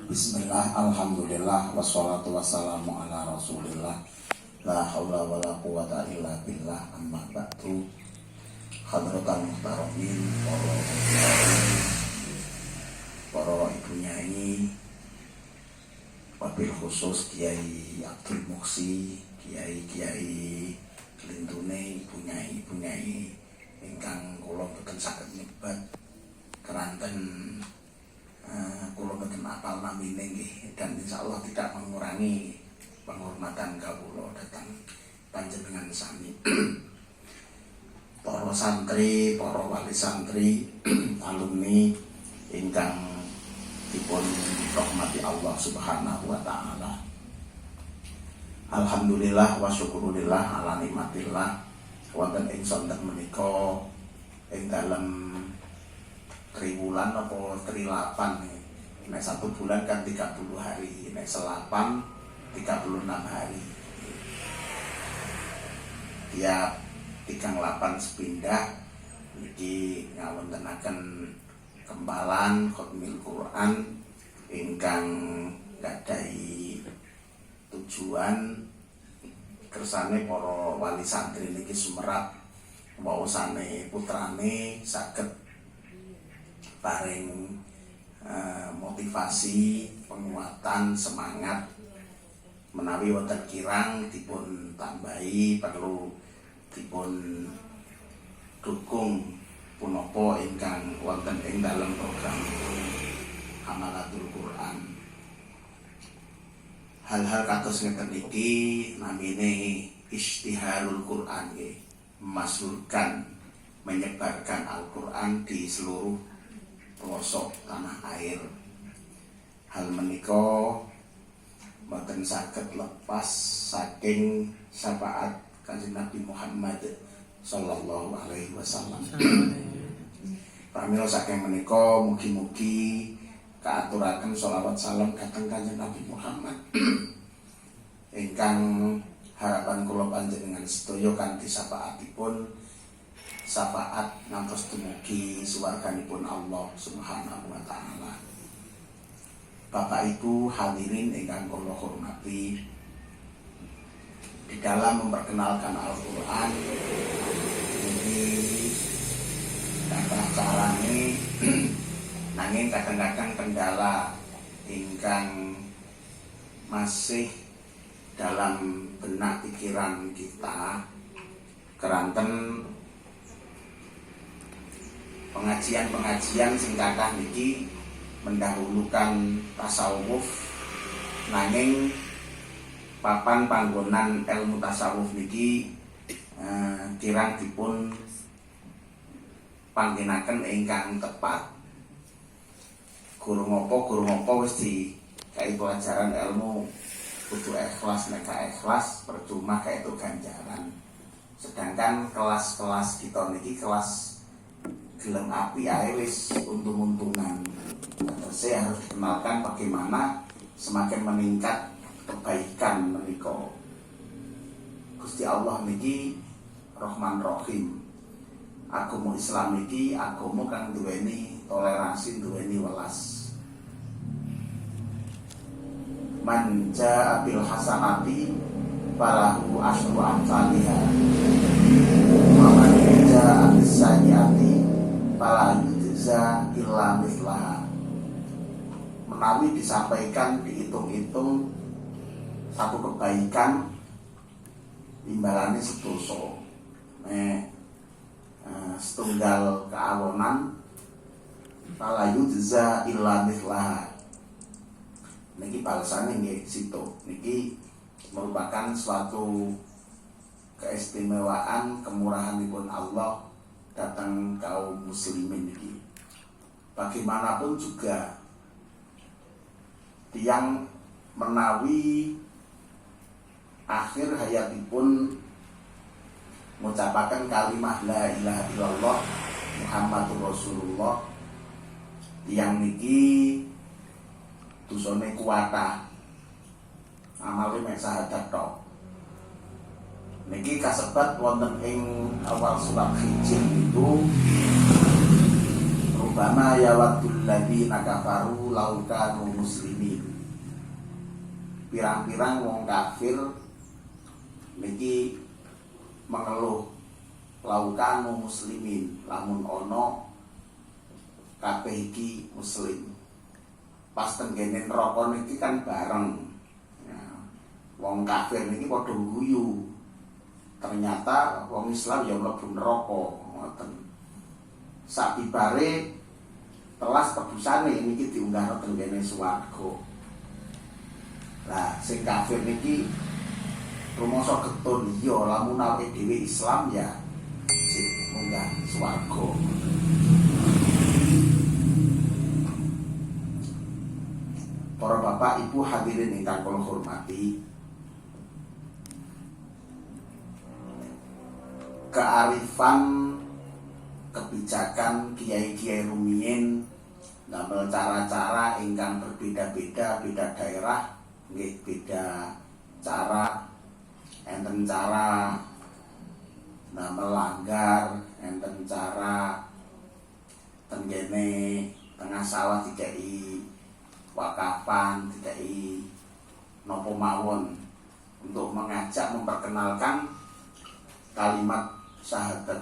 Bismillah, alhamdulillah, wassalatu wassalamu ala rasulillah. La haula wa la quwata illa billah, amma ba'du. Hadratan muhtaramin, para ibu nyai, wabil khusus Kiai Abdul Muksi, Kiai Lintune, ibu nyai ingkang kula boten saged nyebat keranten kula boten apal namine nggih, dan insyaallah tidak mengurangi penghormatan kawula datang panjenengan sami. Para santri, para wali santri, alumni ingkang dipun rahmati Allah Subhanahu wa taala. Alhamdulillah wa syukurillah ala nikmatillah wonten ing sonten menika ing dalem triwulan apa trilapan. Nek 1 bulan kan 30 hari, nek selapan 36 hari. Tiap 38 sepindah niki ngawontenaken kembalan khotmil Quran ingkang gadhahi tujuan kersane para wali santri niki sumerap waosane putrane saged paring motivasi, penguatan, semangat menawi wonten kirang dipun tambahi perlu dipun dukung punapa ingkang wonten ing dalam program Hamalatul Quran. Hal-hal kados ngeten iki namine istiharul Quran, memasyhurkan, menyebarkan Al-Quran di seluruh pelosok tanah air. Hal menika boten saged lepas saking syafaat Kanjeng Nabi Muhammad sallallahu alaihi wasallam. Pramila saking menika mugi-mugi kaaturaken sholawat salam dhateng Kanjeng Nabi Muhammad ingkang harapan kula panjenengan sedaya kanthi syafaatipun syafaat ngantos dumugi swarganipun Allah Subhanahu wa taala. Bapak Ibu hadirin ingkang kula hormati, di dalam memperkenalkan Al-Quran ini carane nanging kadang-kadang kendala ingkang masih dalam benak pikiran kita keranten pengajian sing kathah niki mendahulukan tasawuf, nanging papan panggonan ilmu tasawuf niki kirang dipun pangginaken ingkang tepat. Guru ngopo wis dikai pelajaran ilmu kudu ikhlas, nek gak ikhlas percuma kayak itu ganjaran. Sedangkan kelas-kelas kita niki kelas gelem api ae wis untung-untungan. Saya harus dikenalkan bagaimana semakin meningkat kebaikan menika. Gusti Allah niki Rahman Rahim. Agama Islam niki agama kang duweni toleransi, duweni welas. Man jaa bil hasanati falahu asyru amsalihha. Wa man jaa bis sayyiati fala yujza illa mithlaha. Menawi disampaikan, dihitung-hitung satu kebaikan imbalannya sedoso. Setunggal keawonan fala yujza illa mithlaha. Niki balasane nggih situ. Niki merupakan suatu keistimewaan kemurahanipun Allah datang kaum muslimin niki. Bagaimanapun juga tiang menawi akhir hayatipun mengucapkan kalimat la ilaha illallah Muhammadur Rasulullah, tiang niki dosane kuwata amale mek syahadat tok. Niki kasebat wonten ing awal surat Hijr itu Rubama yawaddul ladzina kafaru law kanu muslimin. Pirang-pirang wong kafir niki mengeluh law kanu muslimin, lamun ono kabeh iki muslim. Pas tenggene neraka niki kan bareng. Ya, wong kafir niki padha guyu. Ternyata wong Islam ya mlebu neraka, ngoten. Sabibare telas tebusane niki diunggahno tenggene swarga. Lah sing kafir niki rumangsa ketun ya lamun awake dhewe Islam ya sing munggah swarga. Para bapak ibu hadirin ingkang kula hormati, kearifan kebijakan kiai-kiai rumiyin damel cara-cara ingkang berbeda-beda, beda daerah nggih beda cara, enten cara damel langgar, enten cara tenggene tengah sawah dikai wakafan, dikai nopo mawon untuk mengajak memperkenalkan kalimat syahadat,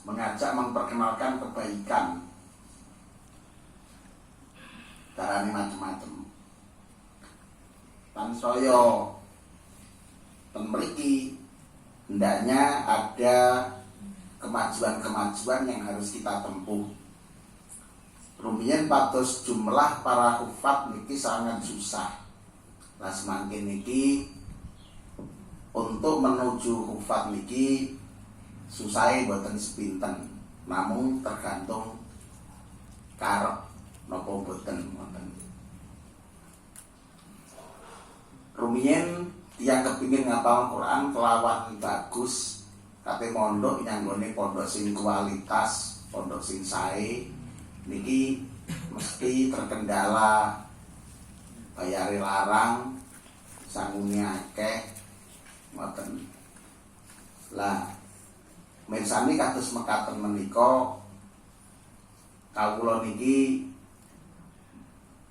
mengajak memperkenalkan kebaikan. Carane macam-macam. Tan saya ten mriki hendaknya ada kemajuan-kemajuan yang harus kita tempuh. Rumiyin pados jumlah para hufat niki sangat susah. Lah semakin niki untuk menuju hufat niki susahe boten sepinten, namung tergantung karep napa boten wonten. Rumiyin tiyang kepingin ngapal Quran kelawan bagus, kate mondok nyanggone pondok sing kualitas, pondok sing sae niki mesti terkendala bayare larang, sangunge akeh ngoten. Lah mirsani kados mekaten menika kawula niki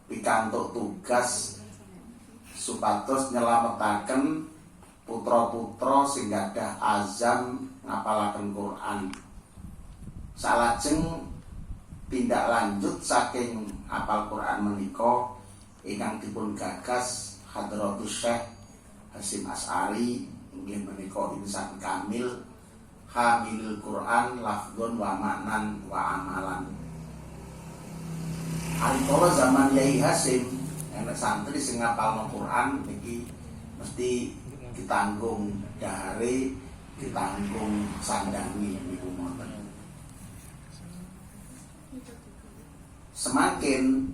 pikantuk tugas supados nyelametaken putra-putra sing gadah azam ngapalaken Quran. Salajeng tindak lanjut saking hafal Quran menika ingkang dipun gagas Hadratus Syekh Hasyim Asy'ari inggih menika insan kamil hamilul Quran lafdzun wa ma'nan wa amalan. Alikola zaman Yai Hasyim enek santri sing ngapalno Quran niki mesti ditanggung dahare, ditanggung sandangi niku monten. Semakin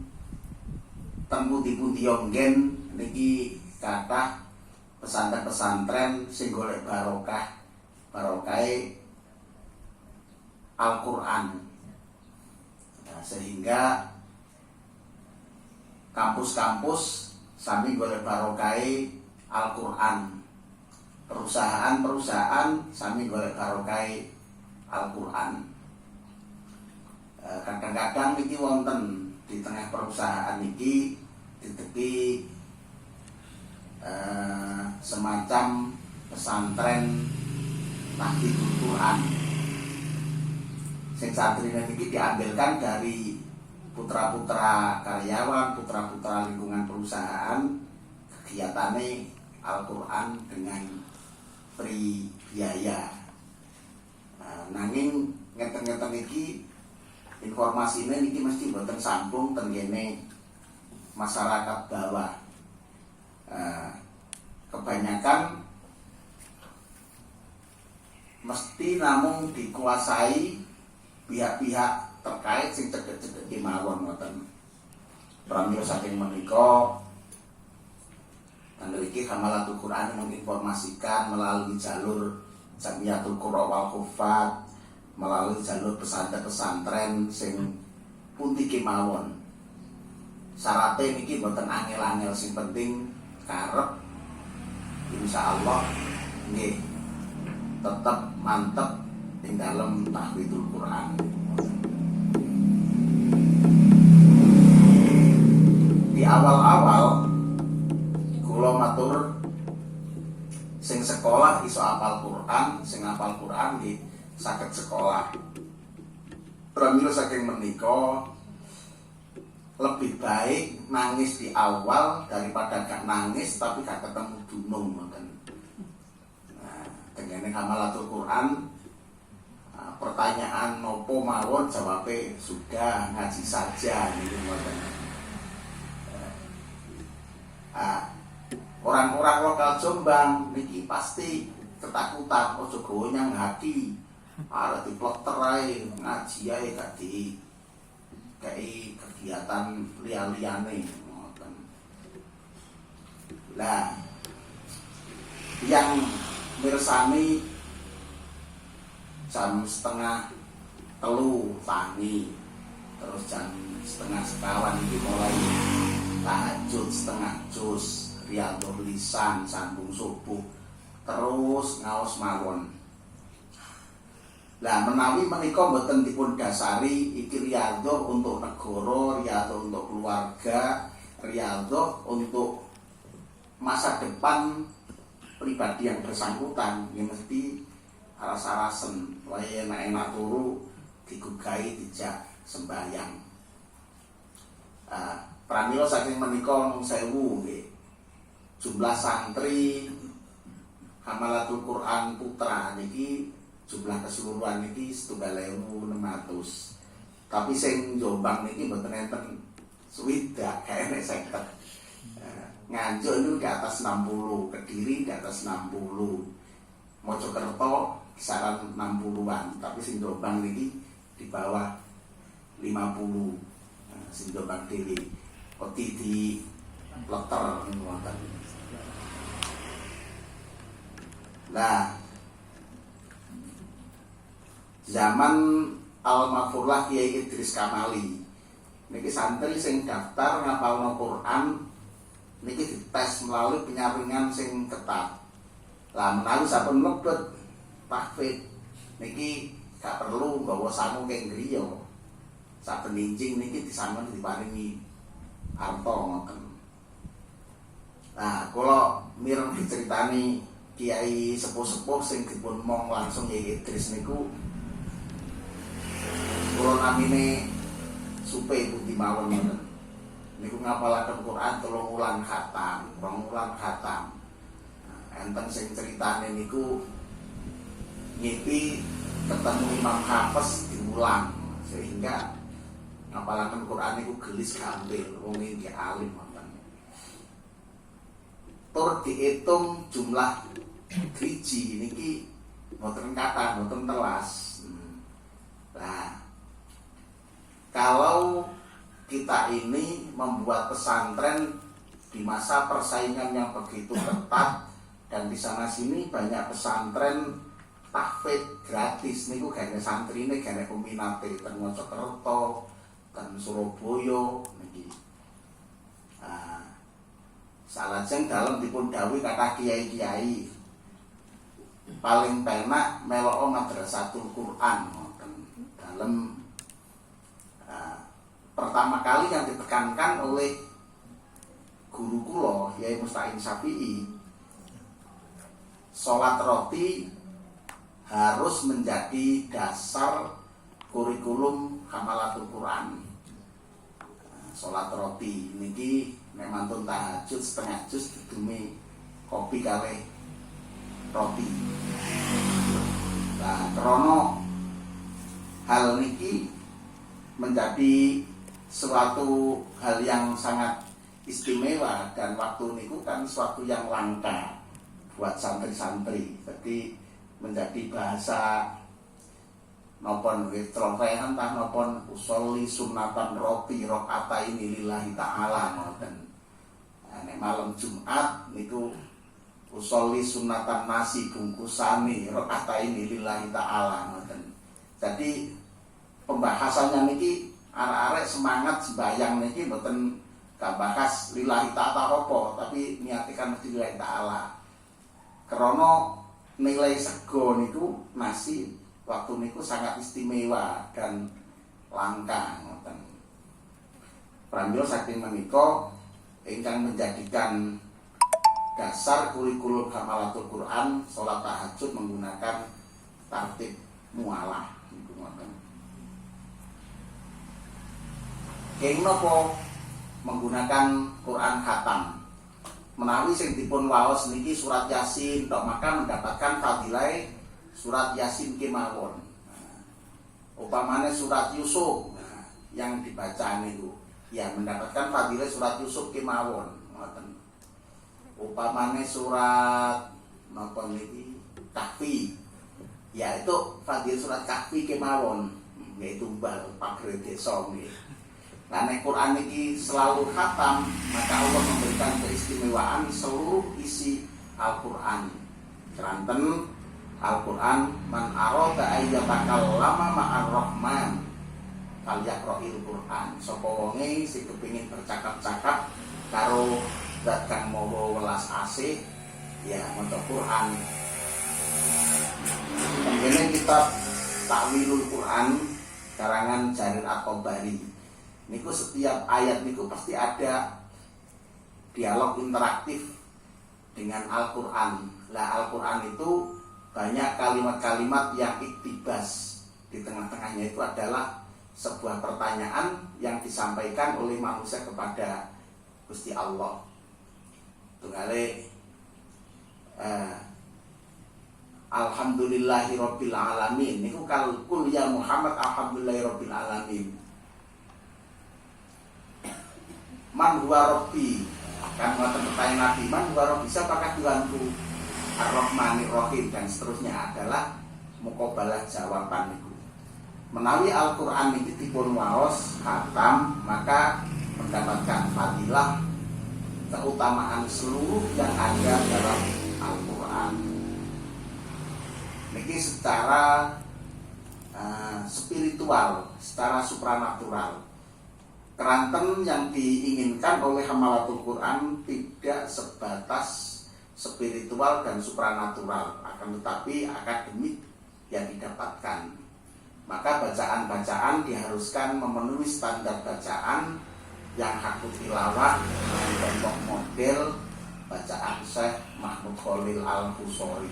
temputi-puti yonggen niki kathah pesantren-pesantren sing golek barokahe Al-Qur'an. Nah, sehingga kampus-kampus sami golek barokahe Al-Qur'an. Perusahaan-perusahaan sami golek barokahe Al-Qur'an. Kadang-kadang niki wonten di tengah perusahaan niki ditepi semacam pesantren tahfidzul Quran. Sing santrine niki diambilkan dari putra-putra karyawan, putra-putra lingkungan perusahaan, kegiatane Al-Qur'an dengan free biaya. Nanging ngeten-ngeten iki informasinya niki mesti boten sambung tenggene masyarakat bawah. Kebanyakan mesti namung dikuasai pihak-pihak terkait sing cedhek-cedhek kemawon ngoten. Pramila saking menika tanggal iki Hamalatul Quran menginformasikan melalui jalur Jamiatul Qurra wal Hufat, melalui jalur pesantren-pesantren sing pundi kemawon. Syaratnya niki mboten angel-angel, sing penting karep insyaallah nggih tetep mantep ing dalem tahfidzul Quran. Di awal-awal kula matur sing sekolah iso apal Quran, sing apal Quran nggih saged sekolah. Pramila saking menika lebih baik nangis di awal daripada gak nangis tapi gak ketemu dunung ngoten. Nah, dengene hamalatul Quran, pertanyaan nopo mawon jawabnya sudah ngaji saja gitu ngoten. Orang-orang lokal Jombang niki pasti ketakutan ojo gowo nyang hati. Arep diploter ae ngaji ae gak di kayak kegiatan liane ngoten. Lah yang mirsani jam 2:30 tangi, terus jam 1:30 ini mulai tahajud 1/2 juz, riyadhul lisan sambung subuh, terus ngaos mawon. Lah menawi menika mboten dipun dasari iki riyadhah untuk negara, riyadhah untuk keluarga, riyadhah untuk masa depan pribadi yang bersangkutan, ya mesti aras-arasen wae enak-enak turu digugahi dijak sembahyang. Pramila saking menika mung 1000 nggih. Jumlah santri Hamalatul Quran Putra niki jumlah keseluruhan niki 1.600. Tapi sing Jombang niki mboten enten swidak kae nek 50. Nganjuk itu di atas 60, Kediri di atas 60, Mojokerto kisaran 60-an, tapi sing Jombang niki di bawah 50. Sing Jombang dhewe peti di letter ngoten. Nah, zaman Al-Mafurlah Kiai Idris Kamali niki santri sing daftar ngapalno Quran niki dites melalui penyaringan sing ketat. Lah menawi sampun mlebet tahfidz niki gak perlu nggawa sangu keng griya. Saben injing niki disangon diparingi harta ngoten. Nah, kula mireng diceritani kiai sepuh-sepuh sing dipun mong langsung Kiai Idris niku kula namine Supe Budi mawon ngoten. Niku ngapalaken Quran 3 wulan khatam, 2 wulan khatam. Enten sing ceritane niku ngipi ketemu Imam Hafiz diulang sehingga ngapalaken Quran niku gelis gampil wong iki alim ngoten. Tur diitung jumlah driji niki mboten kathah, mboten telas. Nah, kalau kita ini membuat pesantren di masa persaingan yang begitu ketat dan di sana sini banyak pesantren tahfidz gratis niku gane santrine gane peminate ten Mojokerto, ten Surabaya niki. Nah, salajeng dalem dipun dawuhi kathah kiai-kiai paling penak melok madrasatul Quran ngoten. Dalem pertama kali yang ditekankan oleh guru kula Yai Mustaqim Syafi'i, sholat roti harus menjadi dasar kurikulum Hamalatul Quran. Sholat roti niki nek mantun tahajud 1/2 juz didumi kopi kalih roti. Nah, krana hal niki menjadi suatu hal yang sangat istimewa dan waktu niku kan suatu yang langka buat santri-santri. Jadi menjadi bahasa nopon witrovehan tah nopon usolli sunatan roti rokata ini lillahi ta'ala ngoten. Nek malam Jumat niku usolli sunatan nasi bungkusani rokata ini lillahi ta'ala ngoten. Jadi pembahasannya niki arek-arek semangat sembayang niki mboten gak bahas lillahi ta'ala apa, tapi niatikan mesti lillahi ta'ala. Karena nilai sego niku nasi waktu niku sangat istimewa dan langka ngoten. Pramila saking menika ingkang menjadikan dasar kurikulum Hamalatul Quran salat tahajud menggunakan tartib mualah niku ngoten. Kenging napa menggunakan Quran khatam? Menawi sing dipun waos niki surat Yasin, tok maka mendapatkan fadilah surat Yasin kemawon. Upamane surat Yusuf yang dibaca niku ya mendapatkan fadilah surat Yusuf kemawon ngoten. Upamane surat napa niki Kahfi ya itu fadilah surat Kahfi kemawon nggih tumbal pagre desa nggih. Nah, nek Quran ini selalu khatam, maka Allah memberikan keistimewaan seluruh isi Al-Quran. Keranten Al-Quran man arada ayyatakallama ma'ar rahman falyaqra'il Quran. Sapa wonge sing kepengin bercakap-cakap karo zat kang maha welas asih ya maca Quran. Kemudian kitab Ta'wilul Quran karangan Jarir At-Tabari. Niku setiap ayat niku pasti ada dialog interaktif dengan Al-Quran. Lah Al-Quran itu banyak kalimat-kalimat yang iktibas. Di tengah-tengahnya itu adalah sebuah pertanyaan yang disampaikan oleh manusia kepada Gusti Allah. Tunggale Alhamdulillahirabbil alamin. Niku kul ya Muhammad alhamdulillahirabbil alamin. Man huwa rabbi, kan ngoten pertanyaan Nabi, man huwa rabbi, siapakah Tuhanku? Ar-Rahmanir Rahim dan seterusnya adalah muqabalah jawaban itu. Menawi Al-Qur'an iki dipun waos khatam, maka mendapatkan fadilah keutamaan seluruh yang ada dalam Al-Qur'an. Niki secara spiritual, secara supranatural. Keranten yang diinginkan oleh Hamalatul Quran tidak sebatas spiritual dan supranatural, akan tetapi akademik yang didapatkan. Maka bacaan-bacaan diharuskan memenuhi standar bacaan yang hakul tilawah dengan contoh model bacaan Syekh Mahmud Khalil Al-Husori.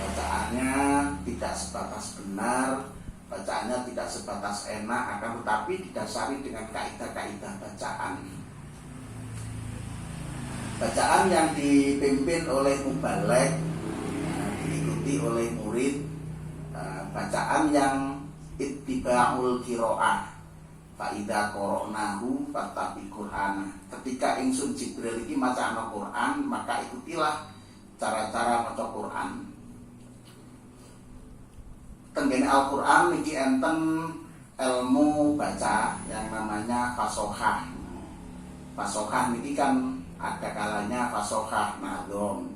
Bacaannya tidak sebatas benar, bacaannya tidak sebatas enak, akan tetapi didasari dengan kaidah-kaidah bacaan. Bacaan yang dipimpin oleh mubaligh, diikuti oleh murid, bacaan yang ittiba'ul qiraah. Fa idza qara'nahu fattabi Qur'an. Ketika ingsun Jibril iki macana Quran, maka ikutilah cara-cara maca Quran. Tenggene Al-Quran niki enten ilmu baca yang namanya fasohah. Fasohah niki kan ada kalanya fasohah nadom.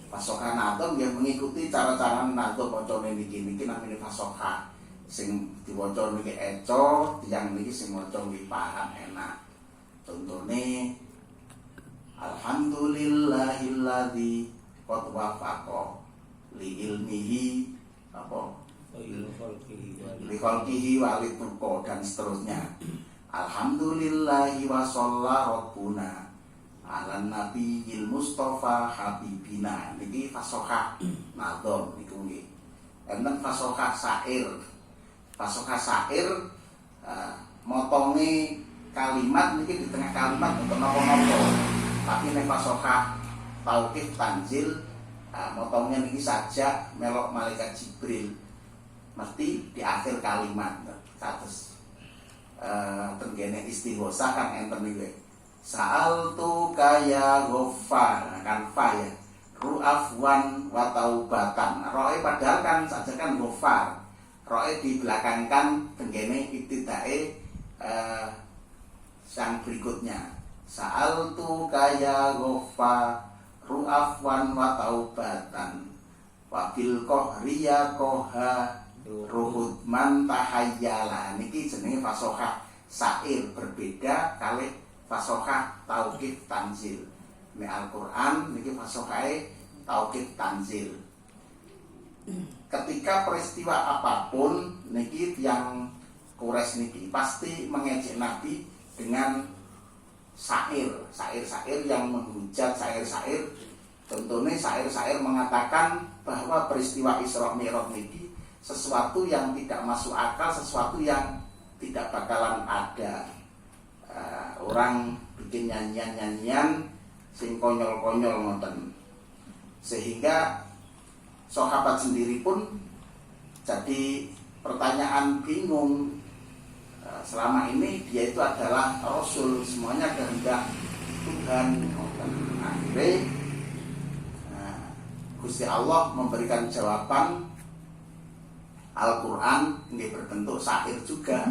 Fasohah nadom yang mengikuti cara-cara nadom macane niki namanya fasohah. Sing diwaca niki eco, tiyang niki sing maca niki paham enak. Contone Alhamdulillahilladzi qad wafaqa li ilmihi apa Likolkihi walituko dan seterusnya. Alhamdulillahi wa sholla rabbuna ala nabiyil mustafa habibina. Niki fasohah nadom niku nggih. Enten fasohah syair. Fasohah syair motonge kalimat niki di tengah kalimat untuk nopo-nopo. Tapi nek fasohah tauqif tanzil motongnya niki saja melok malaikat Jibril. Mesti di akhir kalimat kados tenggene istighosah kan enten niku. Sa'altu kaya ghafar kan fa ya. Ru'afwan wa taubatan. Roe padahal kan saja kan ghafar. Roe dibelakangkan tenggene ibtidae sang berikutnya. Sa'altu kaya ghafar ru'afwan wa taubatan. Wa bil qahriya qaha ruhud man tahayyala. Niki jenenge fasohah syair, berbeda kali fasohah tauqif tanzil. Nek Al-Qur'an niki fasohae tauqif tanzil. ketika peristiwa apapun niki yang Quraisy niki pasti mengejek Nabi dengan syair yang menghujat, syair. Contohnya syair mengatakan bahwa peristiwa Isra Mi'raj niki sesuatu yang tidak masuk akal, sesuatu yang tidak bakalan ada. Orang bikin nyanyian sing konyol-konyol ngoten. Sehingga sahabat sendiri pun jadi pertanyaan bingung. Selama ini dia itu adalah Rasul, semuanya kehendak Tuhan. Akhirnya Gusti Allah memberikan jawaban. Al-Quran ini berbentuk syair juga.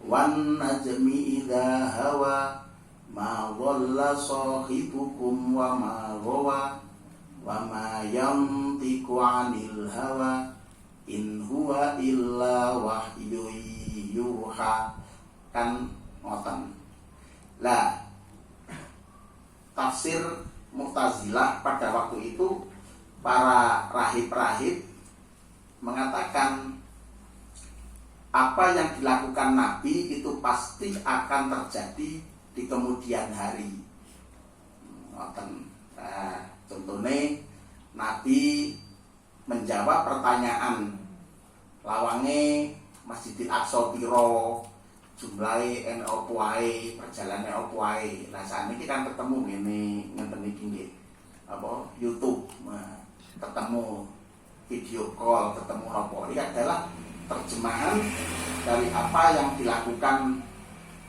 Wan najmi idza hawa ma dhalla sahibukum wa ma ghawa wa ma yantiqu 'anil hawa in huwa illa wahyu yuha. Kan ngoten. Lah tafsir Mu'tazilah pada waktu itu, para rahib-rahib mengatakan apa yang dilakukan Nabi itu pasti akan terjadi di kemudian hari. Contohnya Nabi menjawab pertanyaan lawange Masjidil Aqsa piro, jumlahe opo wae, perjalanan opo wae. Lah sakniki kan ketemu ngene ngenten iki nggih. Apa YouTube, ketemu video call, ketemu apa. Ini adalah terjemahan dari apa yang dilakukan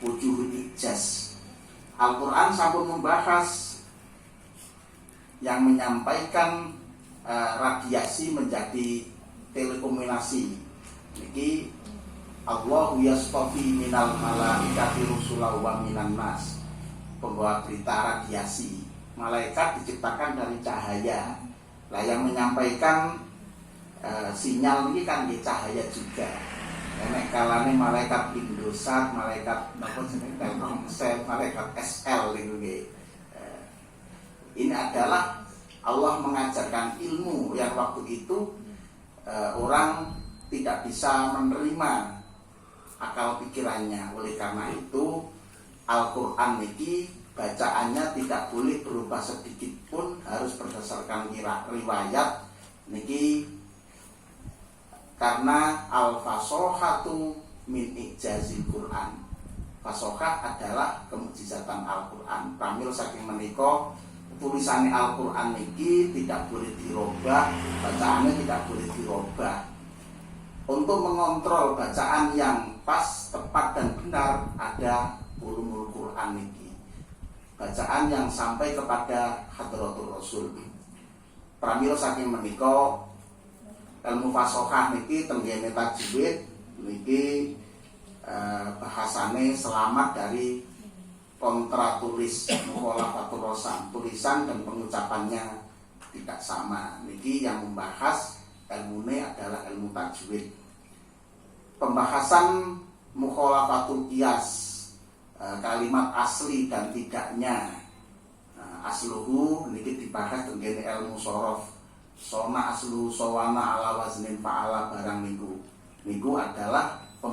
wujuhul ijaz. Al-Quran sampun membahas yang menyampaikan radiasi menjadi telekomunikasi. Niki Allahu yastafi minal malaikati rusulahu wa minan nas. Pembawa berita radiasi. Malaikat diciptakan dari cahaya. Lah yang menyampaikan sinyal ini kan di cahaya juga. Nek kalane malaikat Indosat, malaikat napa jenenge Telkomsel, malaikat SL itu nggih. Ini adalah Allah mengajarkan ilmu yang waktu itu orang tidak bisa menerima akal pikirannya. Oleh karena itu Al-Qur'an niki bacaannya tidak boleh berubah sedikit pun, harus berdasarkan riwayat niki. Karena al-fasohatu min ijazil Quran. Fasohah adalah kemujizatan Al-Quran. Pramil saking menika tulisannya Al-Quran niki tidak boleh dirubah, bacaannya tidak boleh dirubah. Untuk mengontrol bacaan yang pas, tepat dan benar, ada ulumul Quran niki. Bacaan yang sampai kepada Hadratul Rasul. Pramil saking menika ilmu fasohah niki tenggene tajwid niki bahasane selamat dari kontratulis, mukhalafatul rosan, tulisan dan pengucapannya tidak sama. Niki yang membahas ilmune adalah ilmu tajwid. Pembahasan mukhalafatul qiyas, kalimat asli dan tidaknya, asluhu niki dibahas tenggene ilmu shorof. Sona aslu sawana ala waznin fa'ala barang niku adalah